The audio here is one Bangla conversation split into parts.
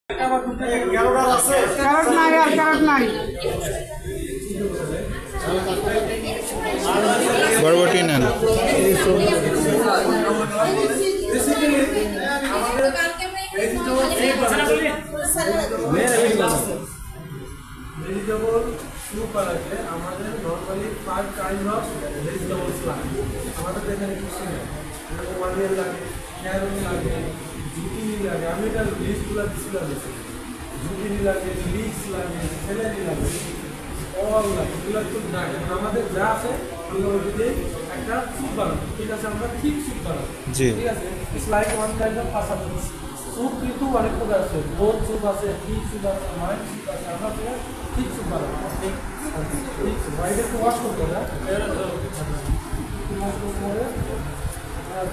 ক্যারট নাই আর ক্যারট নাই বরবটি নেন ভেজিটেবল স্যুপ আছে আমাদের নরমালি 5 কাইন্ড অফ ভেজিটেবলস লাগে আমাদের এখানে কিছু নেই অনিয়ন লাগে ক্যারট লাগে জুকিনি লাগে আমি এটা লিস্টগুলো দিচ্ছিলাম জুকিনি লাগে লিক্স লাগে সেলেরি লাগে অল লাগে এগুলো একটু নাই আমাদের যা আছে আমরা ওইটাতে একটা স্যুপ বানাবো ঠিক আছে আমরা ঠিক স্যুপ বানাবো ঠিক আছে it's like one kind of পাসা স্যুপ কিন্তু অনেক প্রকার আছে বোন স্যুপ আছে ঠিক স্যুপ আছে মাইন্ড স্যুপ আছে আমরা ঠিক স্যুপ বানাবো ঠিক স্যুপ বাইরে একটু ওয়াশ করতে হবে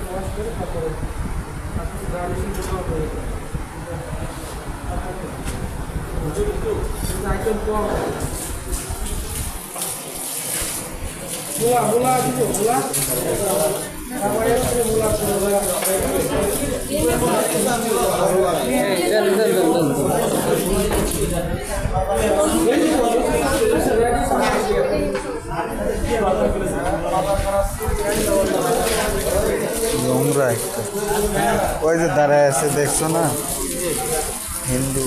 ওয়াশ করে তারপরে গার্নিশিং করতে হবে আইটেম কম মূলা দিব মূলা নোংরা একটা ওই যে দাঁড়ায় আছে দেখছো না হিন্দু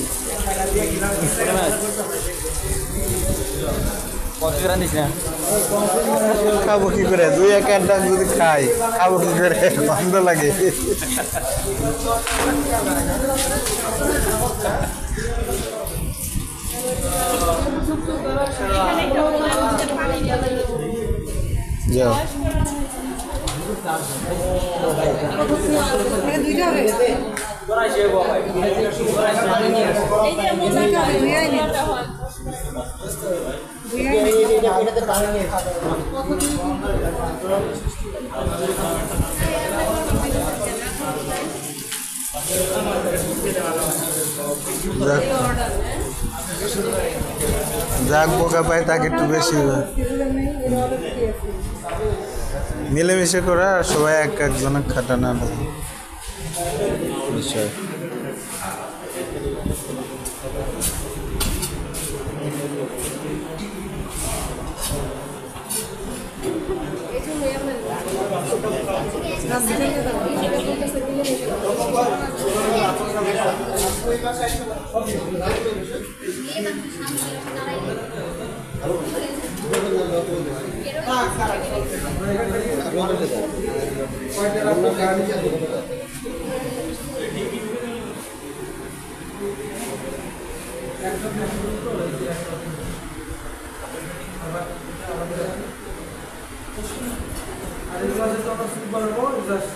খাবো কি করে দুই এক ডাক যদি খাই খাবো কি করে গন্ধ লাগে যাও যাক বোকা পায় তাকে একটু বেশি মিলেমিশে করা আর সবাই এক একজনের খাটানা বিষয় আর এগুলো যেটা আমরা স্যুপ বানাবো জাস্ট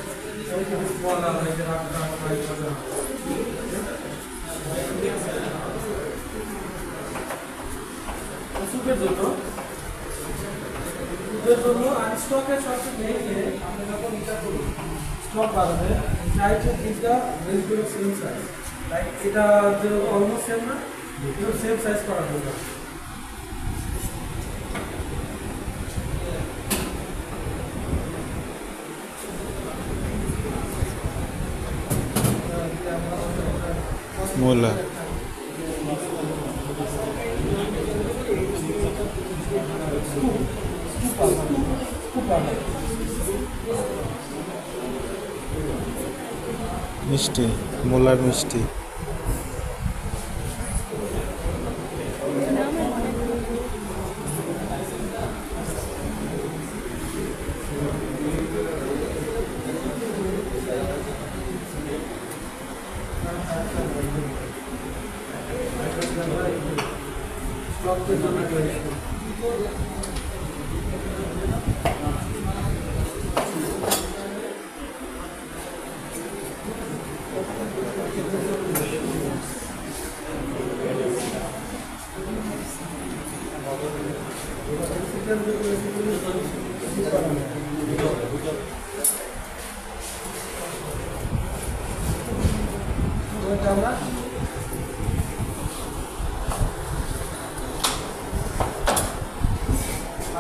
স্যুপের জন্য আর স্টকের সাথে দেখে আমরা যখন এটা করি স্টক বানাবে try to give the vegetable same size like এটা যে অলমোস্ট সেম না এটা সেম সাইজ করা দরকার মূলা মিষ্টি মূলার মিষ্টি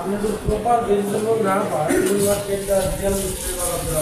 हमने जो प्रॉपर वेजिटेबल ना पाए वो मार्केट का रियल वेजिटेबल अपना